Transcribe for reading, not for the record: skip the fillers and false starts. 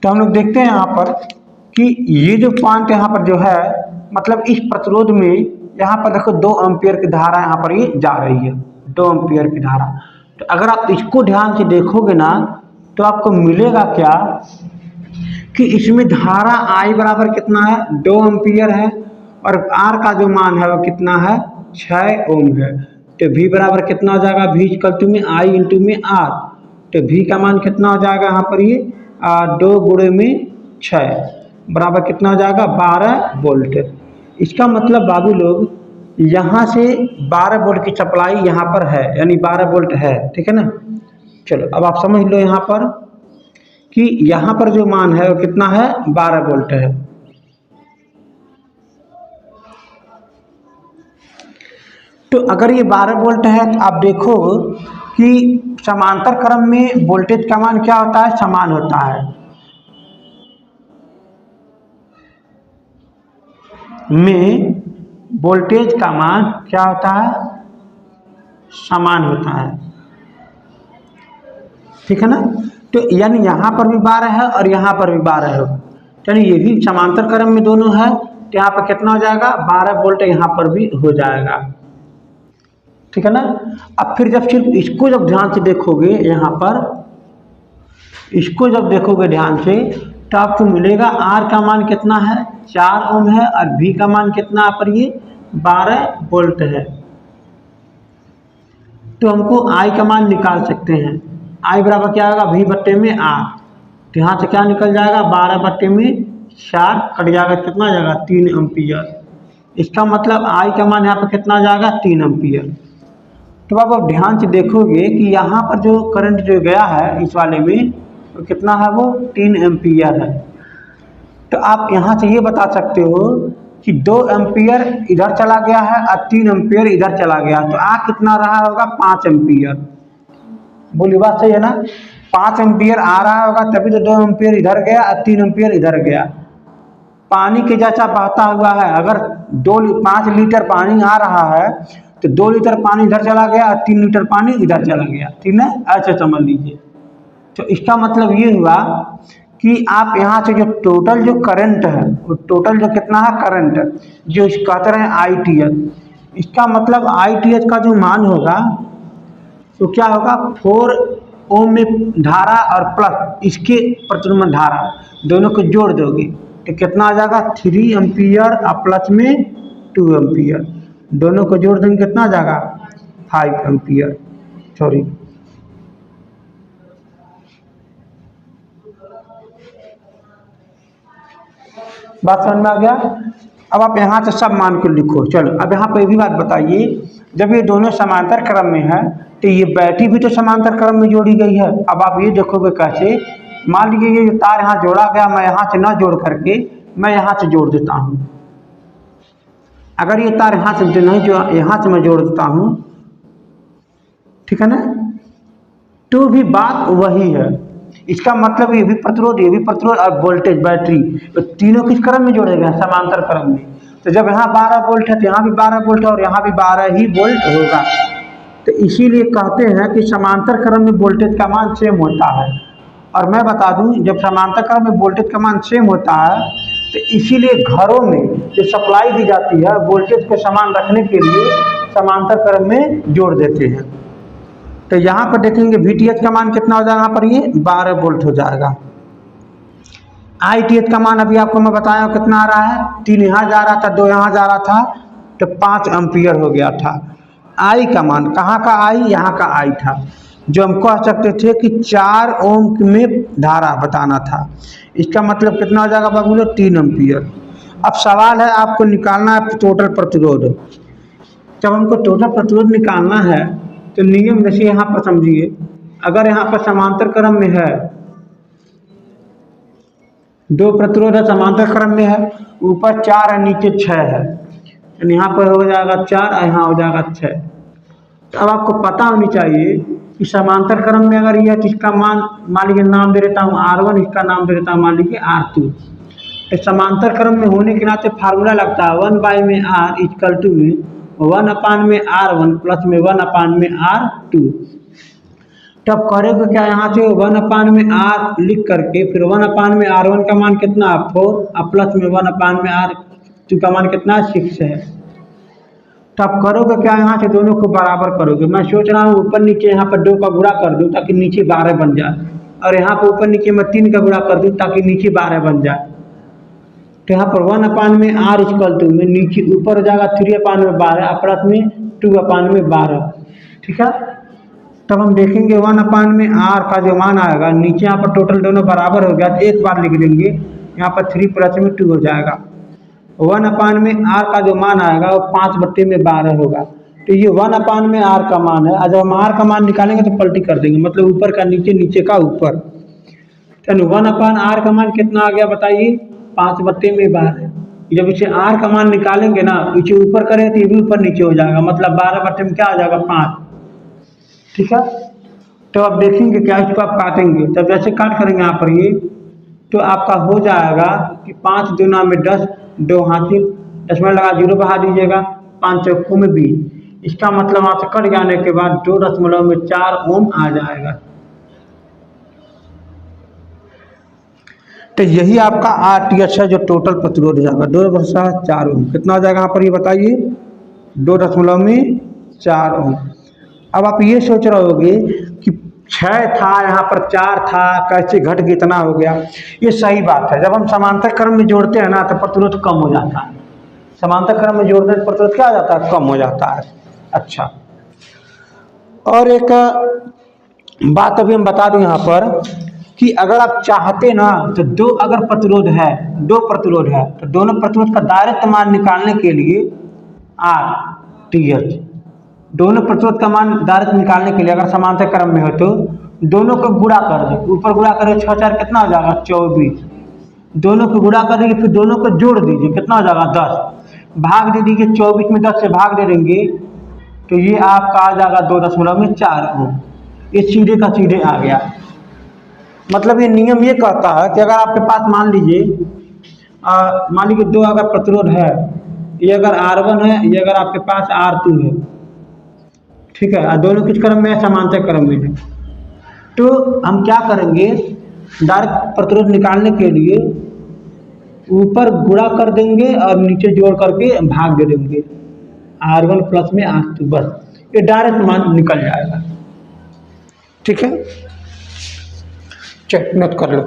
तो हम लोग देखते हैं यहाँ पर कि ये जो पॉइंट यहाँ पर जो है, मतलब इस प्रतिरोध में यहाँ पर देखो 2 एम्पियर की धारा यहाँ पर ये जा रही है, 2 एम्पियर की धारा। तो अगर आप इसको ध्यान से देखोगे ना तो आपको मिलेगा क्या कि इसमें धारा I बराबर कितना है, 2 एम्पियर है, और R का जो मान है वो कितना है, 6 ओम है। तो V बराबर कितना हो जाएगा, V इक्वल टू में I इंटू में R। तो V का मान कितना हो जाएगा यहाँ पर, ये 2 गुणे में 6 बराबर कितना हो जाएगा, 12 वोल्ट। इसका मतलब बाबू लोग यहाँ से 12 वोल्ट की सप्लाई यहाँ पर है, यानी 12 वोल्ट है, ठीक है ना। चलो अब आप समझ लो यहाँ पर कि यहाँ पर जो मान है वो कितना है, 12 वोल्ट है। तो अगर ये 12 वोल्ट है तो आप देखो कि समांतर क्रम में वोल्टेज का मान क्या होता है, समान होता है। में वोल्टेज का मान क्या होता है, समान होता है, ठीक है ना। तो यानी यहाँ पर भी 12 है और यहाँ पर भी 12 है, यानी ये भी समांतर क्रम में दोनों है। तो यहाँ पर कितना हो जाएगा, 12 वोल्ट यहाँ पर भी हो जाएगा, ठीक है ना। अब फिर जब सिर्फ इसको जब ध्यान से देखोगे, यहाँ पर इसको जब देखोगे ध्यान से, तो आपको मिलेगा R का मान कितना है, 4 ओम है, और V का मान कितना पर ये 12 वोल्ट है। तो हमको I का मान निकाल सकते हैं। I बराबर क्या होगा, V बट्टे में R। तो यहाँ से क्या निकल जाएगा, 12 बट्टे में 4 कट जाएगा, कितना जाएगा, 3 एम्पियर। इसका मतलब I का मान यहाँ पर कितना जाएगा, 3 एम्पियर। तो आप ध्यान से देखोगे कि यहाँ पर जो करंट जो गया है इस वाले में, तो कितना है, वो 3 एम्पियर है। तो आप यहाँ से ये बता सकते हो कि 2 एम्पियर इधर चला गया है और 3 एम्पियर इधर चला गया, तो आ कितना रहा होगा, 5 एम्पियर। बोली बात सही है ना, 5 एम्पियर आ रहा होगा, तभी तो 2 एम्पियर इधर गया और 3 एम्पियर इधर गया। पानी के जैसा बहता हुआ है, अगर 5 लीटर पानी आ रहा है तो 2 लीटर पानी इधर चला गया और 3 लीटर पानी इधर चला गया, ठीक है, ऐसे समझ लीजिए। तो इसका मतलब ये हुआ कि आप यहाँ से जो टोटल जो करंट है, वो टोटल जो कितना है करंट, जो कहते रहे ITH, इसका मतलब ITH का जो मान होगा तो क्या होगा, 4 ओम में धारा और प्लस इसके प्रतिरोध में धारा, दोनों को जोड़ दोगे तो कितना आ जाएगा, 3 एम्पियर और प्लस में 2 एम्पियर, दोनों को जोड़ देंगे कितना आ जाएगा, 5 एम्पियर। सॉरी, बात समझ में आ गया। अब आप यहाँ से सब मान को लिखो। चलो अब यहाँ पर ये भी बात बताइए, जब ये दोनों समांतर क्रम में है तो ये बैटरी भी तो समांतर क्रम में जोड़ी गई है। अब आप ये देखोगे कैसे, मान लीजिए ये तार यहाँ जोड़ा गया, मैं यहाँ से ना जोड़ करके मैं यहाँ से जोड़ देता हूँ। अगर ये तार यहाँ से नहीं जो, यहाँ से मैं जोड़ देता हूँ, ठीक है ना, तो भी बात वही है। इसका मतलब ये भी प्रतिरोध और वोल्टेज बैटरी, तो तीनों किस क्रम में जोड़े गए हैं, समांतर क्रम में। तो जब यहाँ 12 वोल्ट है तो यहाँ भी 12 वोल्ट है और यहाँ भी 12 ही वोल्ट होगा। तो इसीलिए कहते हैं कि समांतर क्रम में वोल्टेज का मान सेम होता है। और मैं बता दूं, जब समांतर क्रम में वोल्टेज का मान सेम होता है तो इसीलिए घरों में जो सप्लाई दी जाती है वोल्टेज को समान रखने के लिए समांतर क्रम में जोड़ देते हैं। तो यहाँ पर देखेंगे VTH का मान कितना हो जाएगा, यहाँ पर ये 12 वोल्ट हो जाएगा। ITH का मान अभी आपको मैं बताया कितना आ रहा है, 3 यहाँ जा रहा था, 2 यहाँ जा रहा था, तो 5 एम्पियर हो गया था। I का मान, कहाँ का I, यहाँ का I था, जो हम कह सकते थे कि 4 ओम में धारा बताना था। इसका मतलब कितना हो जाएगा बाबू लोग, 3 एम्पियर। अब सवाल है आपको निकालना है टोटल प्रतिरोध। जब हमको टोटल प्रतिरोध निकालना है तो नियम जैसे यहाँ पर समझिए, अगर यहाँ पर समांतर क्रम में है, 2 प्रतिरोध है, समांतर क्रम में है, ऊपर 4 है नीचे 6 है, यहाँ पर हो जाएगा 4 और यहाँ हो जाएगा 6। तो अब आपको पता होनी चाहिए कि समांतर क्रम में अगर यह, इसका मान लीजिए नाम दे देता हूँ R1, इसका नाम दे देता हूँ मान लीजिए R2। तो समांतर क्रम में होने के नाते फार्मूला लगता है 1 में R इक्वल टू में 1 अपान में R1 प्लस में 1 अपान में R2। तब करोगे क्या, यहाँ से 1/r लिख करके फिर 1/r1 का मान कितना है 4 और प्लस में 1/r2 का मान कितना है 6 है। तब करोगे क्या, यहाँ से दोनों को बराबर करोगे। मैं सोच रहा हूँ ऊपर नीचे यहाँ पर 2 का गुणा कर दूँ ताकि नीचे 12 बन जाए, और यहाँ पर ऊपर नीचे मैं 3 का गुणा कर दूँ ताकि नीचे 12 बन जाए। तो यहाँ पर 1/r इक्वल टू में नीचे ऊपर हो जाएगा 3/12 और प्लस में 2/12। ठीक है, तब हम देखेंगे 1/r का जो मान आएगा, नीचे यहाँ पर टोटल दोनों बराबर हो गया तो एक बार लिख देंगे, यहाँ पर 3 प्लस में 2 हो जाएगा। 1/r का जो मान आएगा वो 5/12 होगा। तो ये 1/r का मान है, और जब हम r का मान निकालेंगे तो पलटी कर देंगे, मतलब ऊपर का नीचे, नीचे का ऊपर। चलो 1/r का मान कितना आ गया बताइए, 5/12। जब इसे r का मान निकालेंगे ना, इसे ऊपर करें तो ये भी ऊपर नीचे हो जाएगा, मतलब 12 में क्या आ जाएगा 5। ठीक है, तो अब देखेंगे क्या, इसको आप काटेंगे, तब जैसे काट करेंगे यहाँ पर ये, तो आपका हो जाएगा कि 5 दूना में 10, 2 हासिल, दशमलव लगा 0 बढ़ा दीजिएगा, 5 चौकों में 20। इसका मतलब यहाँ से कट जाने के बाद 2.4 ओम आ जाएगा। तो यही आपका RTH है जो टोटल प्रतिरोध हो जाएगा 2.4 ओम। कितना हो जाएगा यहाँ पर ये बताइए, 2.4 ओम। अब आप ये सोच रहे होगे कि 6 था यहाँ पर 4 था, कैसे घट के इतना हो गया। ये सही बात है, जब हम समांतर क्रम में जोड़ते हैं ना तो प्रतिरोध कम हो जाता है। समांतर क्रम में जोड़ने से प्रतिरोध क्या हो जाता है, कम हो जाता है। अच्छा, और एक बात अभी हम बता दूं यहाँ पर कि अगर आप चाहते ना तो दो प्रतिरोध है तो दोनों प्रतिरोध का डायरेक्ट मान निकालने के लिए RTH, दोनों प्रतिरोध का मान डायरेक्ट निकालने के लिए अगर समांतर क्रम में हो तो दोनों को गुणा कर दे, ऊपर गुणा करें 6 4 कितना हो जाएगा 24, दोनों को गुणा कर देंगे, फिर दोनों को जोड़ दीजिए, कितना हो जाएगा 10, भाग दे दीजिए 24 में 10 से भाग दे देंगे तो ये आपका आ जाएगा 2.4 ओम। ये सीधे का सीधे आ गया। मतलब ये नियम ये कहता है कि अगर आपके पास मान लीजिए दो अगर प्रतिरोध है, ये अगर R1 है, ये अगर आपके पास R2 है, ठीक है, और दोनों किस क्रम में है, समांतर क्रम में है, तो हम क्या करेंगे, डायरेक्ट प्रतिरोध निकालने के लिए ऊपर गुणा कर देंगे और नीचे जोड़ करके भाग दे देंगे, R1 प्लस में R2, बस ये डायरेक्ट मान निकल जाएगा। ठीक है, चेक नोट कर लो।